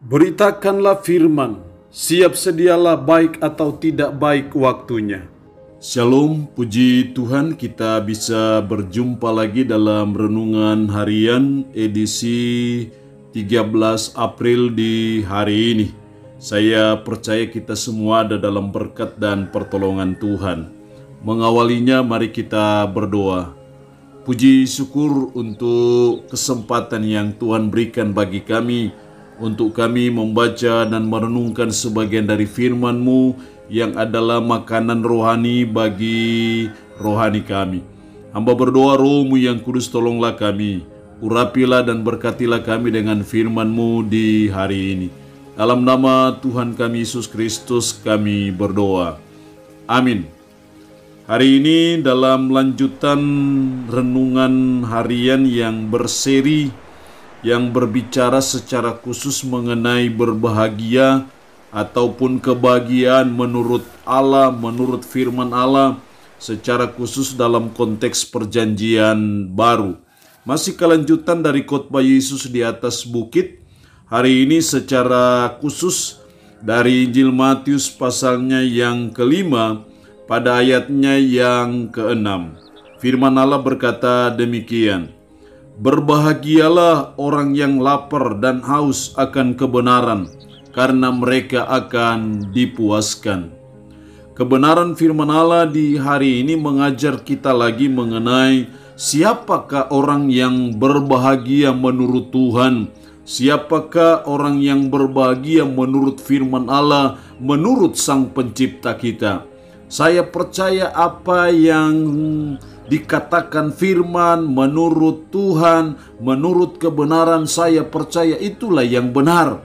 Beritakanlah firman, siap sedialah baik atau tidak baik waktunya. Shalom, puji Tuhan kita bisa berjumpa lagi dalam Renungan Harian edisi 13 April di hari ini. Saya percaya kita semua ada dalam berkat dan pertolongan Tuhan. Mengawalinya mari kita berdoa. Puji syukur untuk kesempatan yang Tuhan berikan bagi kami untuk kami membaca dan merenungkan sebagian dari firman-Mu yang adalah makanan rohani bagi rohani kami. Hamba berdoa Roh-Mu yang kudus tolonglah kami, urapilah dan berkatilah kami dengan firman-Mu di hari ini. Dalam nama Tuhan kami Yesus Kristus kami berdoa. Amin. Hari ini dalam lanjutan renungan harian yang berseri yang berbicara secara khusus mengenai berbahagia ataupun kebahagiaan menurut Allah, menurut firman Allah, secara khusus dalam konteks perjanjian baru. Masih kelanjutan dari khotbah Yesus di atas bukit. Hari ini secara khusus dari Injil Matius pasalnya yang kelima pada ayatnya yang keenam. Firman Allah berkata demikian. Berbahagialah orang yang lapar dan haus akan kebenaran, karena mereka akan dipuaskan. Kebenaran firman Allah di hari ini mengajar kita lagi mengenai siapakah orang yang berbahagia menurut Tuhan, siapakah orang yang berbahagia menurut firman Allah, menurut Sang Pencipta kita. Saya percaya apa yang dikatakan firman menurut Tuhan, menurut kebenaran, saya percaya itulah yang benar,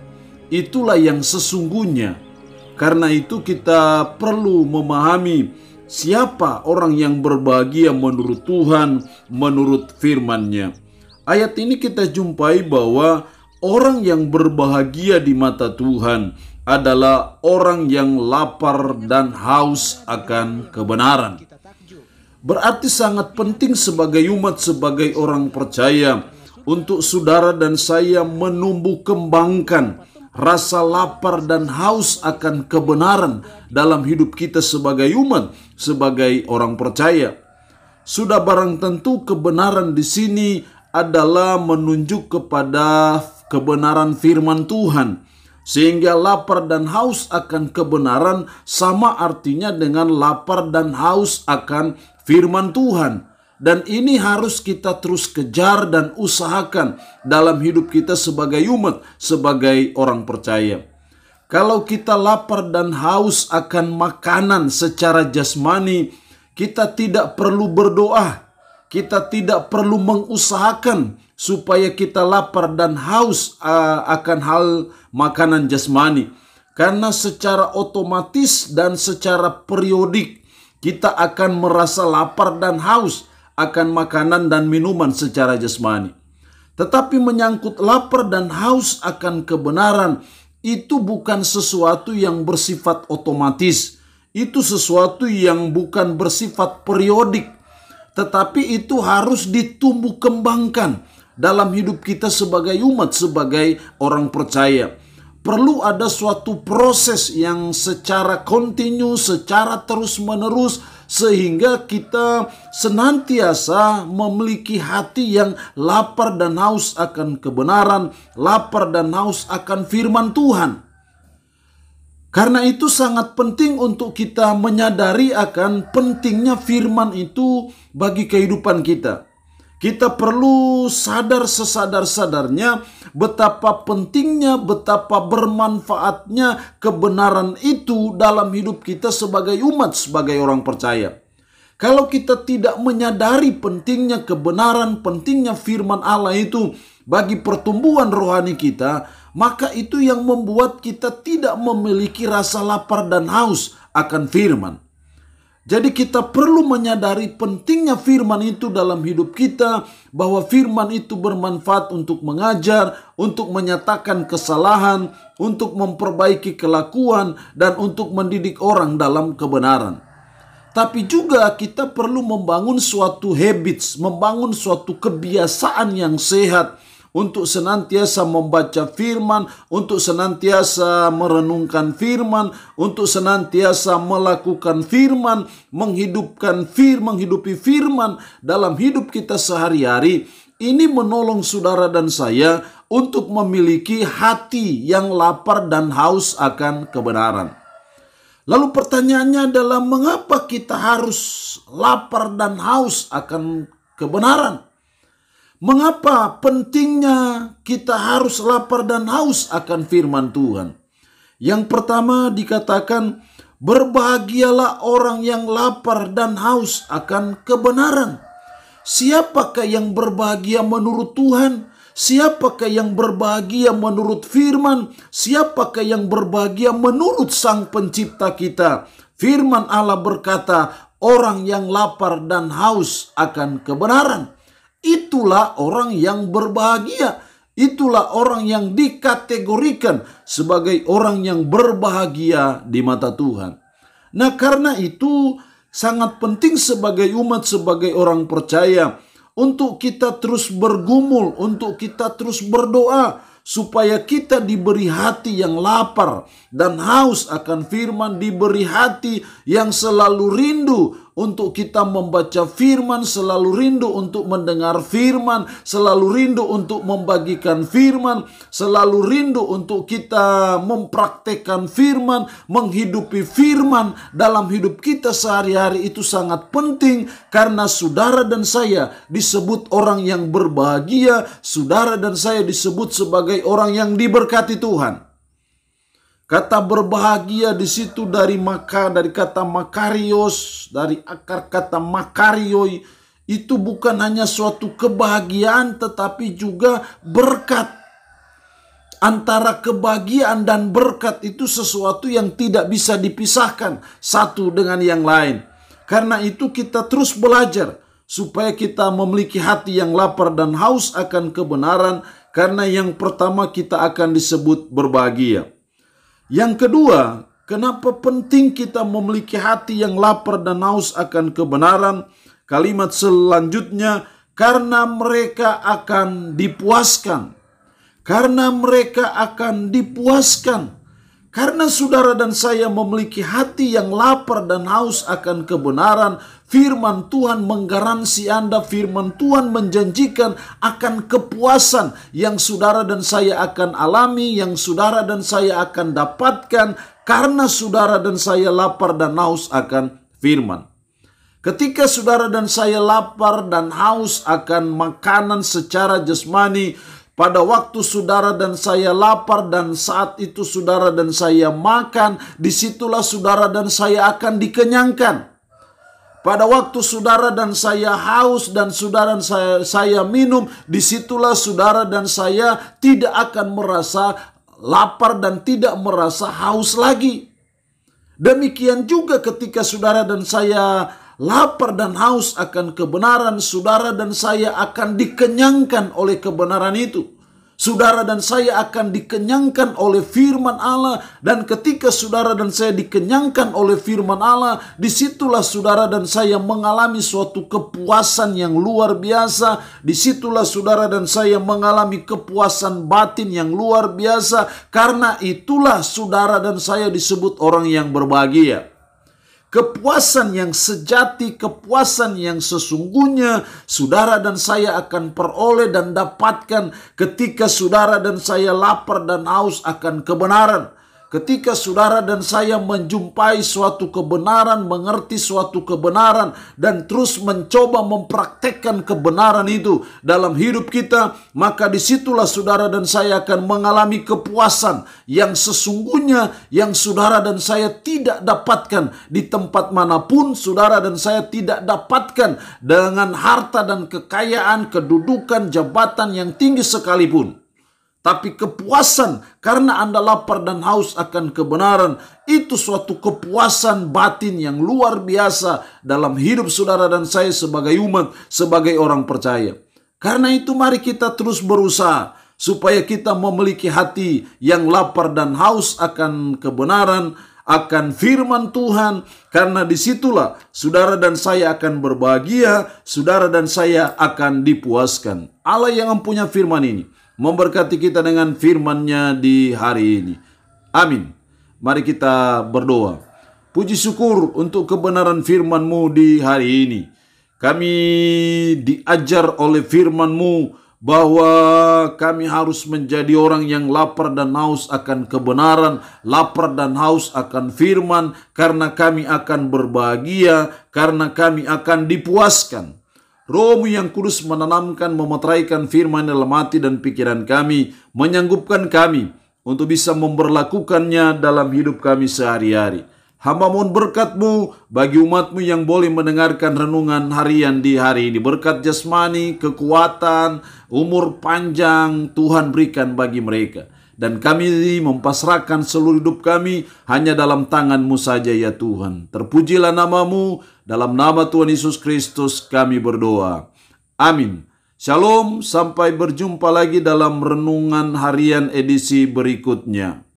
itulah yang sesungguhnya. Karena itu kita perlu memahami siapa orang yang berbahagia menurut Tuhan, menurut firman-Nya. Ayat ini kita jumpai bahwa orang yang berbahagia di mata Tuhan adalah orang yang lapar dan haus akan kebenaran. Berarti sangat penting sebagai umat, sebagai orang percaya, untuk saudara dan saya menumbuh kembangkan rasa lapar dan haus akan kebenaran dalam hidup kita sebagai umat, sebagai orang percaya. Sudah barang tentu kebenaran di sini adalah menunjuk kepada kebenaran firman Tuhan. Sehingga lapar dan haus akan kebenaran sama artinya dengan lapar dan haus akan firman Tuhan. Dan ini harus kita terus kejar dan usahakan dalam hidup kita sebagai umat, sebagai orang percaya. Kalau kita lapar dan haus akan makanan secara jasmani, kita tidak perlu berdoa. Kita tidak perlu mengusahakan supaya kita lapar dan haus akan hal makanan jasmani. Karena secara otomatis dan secara periodik kita akan merasa lapar dan haus akan makanan dan minuman secara jasmani. Tetapi menyangkut lapar dan haus akan kebenaran, itu bukan sesuatu yang bersifat otomatis. Itu sesuatu yang bukan bersifat periodik. Tetapi itu harus ditumbuh kembangkan dalam hidup kita sebagai umat, sebagai orang percaya. Perlu ada suatu proses yang secara kontinu, secara terus-menerus, sehingga kita senantiasa memiliki hati yang lapar dan haus akan kebenaran, lapar dan haus akan firman Tuhan. Karena itu sangat penting untuk kita menyadari akan pentingnya firman itu bagi kehidupan kita. Kita perlu sadar sesadar-sadarnya betapa pentingnya, betapa bermanfaatnya kebenaran itu dalam hidup kita sebagai umat, sebagai orang percaya. Kalau kita tidak menyadari pentingnya kebenaran, pentingnya firman Allah itu bagi pertumbuhan rohani kita, maka itu yang membuat kita tidak memiliki rasa lapar dan haus akan firman. Jadi kita perlu menyadari pentingnya firman itu dalam hidup kita, bahwa firman itu bermanfaat untuk mengajar, untuk menyatakan kesalahan, untuk memperbaiki kelakuan, dan untuk mendidik orang dalam kebenaran. Tapi juga kita perlu membangun suatu habits, membangun suatu kebiasaan yang sehat untuk senantiasa membaca firman, untuk senantiasa merenungkan firman, untuk senantiasa melakukan firman, menghidupi firman dalam hidup kita sehari-hari. Ini menolong saudara dan saya untuk memiliki hati yang lapar dan haus akan kebenaran. Lalu pertanyaannya adalah, mengapa kita harus lapar dan haus akan kebenaran? Mengapa pentingnya kita harus lapar dan haus akan firman Tuhan? Yang pertama dikatakan, berbahagialah orang yang lapar dan haus akan kebenaran. Siapakah yang berbahagia menurut Tuhan? Siapakah yang berbahagia menurut firman? Siapakah yang berbahagia menurut Sang Pencipta kita? Firman Allah berkata, orang yang lapar dan haus akan kebenaran. Itulah orang yang berbahagia. Itulah orang yang dikategorikan sebagai orang yang berbahagia di mata Tuhan. Nah, karena itu sangat penting sebagai umat, sebagai orang percaya, untuk kita terus bergumul, untuk kita terus berdoa, supaya kita diberi hati yang lapar dan haus akan firman, diberi hati yang selalu rindu untuk kita membaca firman, selalu rindu untuk mendengar firman, selalu rindu untuk membagikan firman, selalu rindu untuk kita mempraktekkan firman, menghidupi firman dalam hidup kita sehari-hari. Itu sangat penting karena saudara dan saya disebut orang yang berbahagia, saudara dan saya disebut sebagai orang yang diberkati Tuhan. Kata berbahagia di situ dari kata makarios, dari akar kata makarioi, itu bukan hanya suatu kebahagiaan tetapi juga berkat. Antara kebahagiaan dan berkat itu sesuatu yang tidak bisa dipisahkan satu dengan yang lain. Karena itu kita terus belajar supaya kita memiliki hati yang lapar dan haus akan kebenaran, karena yang pertama kita akan disebut berbahagia. Yang kedua, kenapa penting kita memiliki hati yang lapar dan haus akan kebenaran? Kalimat selanjutnya, karena mereka akan dipuaskan. Karena mereka akan dipuaskan. Karena saudara dan saya memiliki hati yang lapar dan haus akan kebenaran, firman Tuhan menggaransi Anda, firman Tuhan menjanjikan akan kepuasan yang saudara dan saya akan alami, yang saudara dan saya akan dapatkan karena saudara dan saya lapar dan haus akan firman. Ketika saudara dan saya lapar dan haus akan makanan secara jasmani, pada waktu saudara dan saya lapar dan saat itu saudara dan saya makan, disitulah saudara dan saya akan dikenyangkan. Pada waktu saudara dan saya haus dan saudara dan saya minum, disitulah saudara dan saya tidak akan merasa lapar dan tidak merasa haus lagi. Demikian juga ketika saudara dan saya lapar dan haus akan kebenaran, saudara dan saya akan dikenyangkan oleh kebenaran itu. Saudara dan saya akan dikenyangkan oleh firman Allah, dan ketika saudara dan saya dikenyangkan oleh firman Allah, disitulah saudara dan saya mengalami suatu kepuasan yang luar biasa. Disitulah saudara dan saya mengalami kepuasan batin yang luar biasa. Karena itulah saudara dan saya disebut orang yang berbahagia. Kepuasan yang sejati, kepuasan yang sesungguhnya saudara dan saya akan peroleh dan dapatkan ketika saudara dan saya lapar dan haus akan kebenaran. Ketika saudara dan saya menjumpai suatu kebenaran, mengerti suatu kebenaran, dan terus mencoba mempraktekkan kebenaran itu dalam hidup kita, maka disitulah saudara dan saya akan mengalami kepuasan yang sesungguhnya yang saudara dan saya tidak dapatkan di tempat manapun. Saudara dan saya tidak dapatkan dengan harta dan kekayaan, kedudukan, jabatan yang tinggi sekalipun. Tapi kepuasan karena Anda lapar dan haus akan kebenaran, itu suatu kepuasan batin yang luar biasa dalam hidup saudara dan saya sebagai umat, sebagai orang percaya. Karena itu mari kita terus berusaha supaya kita memiliki hati yang lapar dan haus akan kebenaran, akan firman Tuhan. Karena disitulah saudara dan saya akan berbahagia, saudara dan saya akan dipuaskan. Allah yang mempunyai firman ini memberkati kita dengan firman-Nya di hari ini. Amin. Mari kita berdoa. Puji syukur untuk kebenaran firman-Mu di hari ini. Kami diajar oleh firman-Mu bahwa kami harus menjadi orang yang lapar dan haus akan kebenaran, lapar dan haus akan firman, karena kami akan berbahagia, karena kami akan dipuaskan. Roh-Mu yang kudus menanamkan, memeteraikan firman dalam hati dan pikiran kami, menyanggupkan kami untuk bisa memberlakukannya dalam hidup kami sehari-hari. Hamba mohon berkat-Mu bagi umat-Mu yang boleh mendengarkan renungan harian di hari ini. Berkat jasmani, kekuatan, umur panjang Tuhan berikan bagi mereka. Dan kami mempasrahkan seluruh hidup kami hanya dalam tangan-Mu saja ya Tuhan. Terpujilah nama-Mu, dalam nama Tuhan Yesus Kristus kami berdoa. Amin. Shalom, sampai berjumpa lagi dalam renungan harian edisi berikutnya.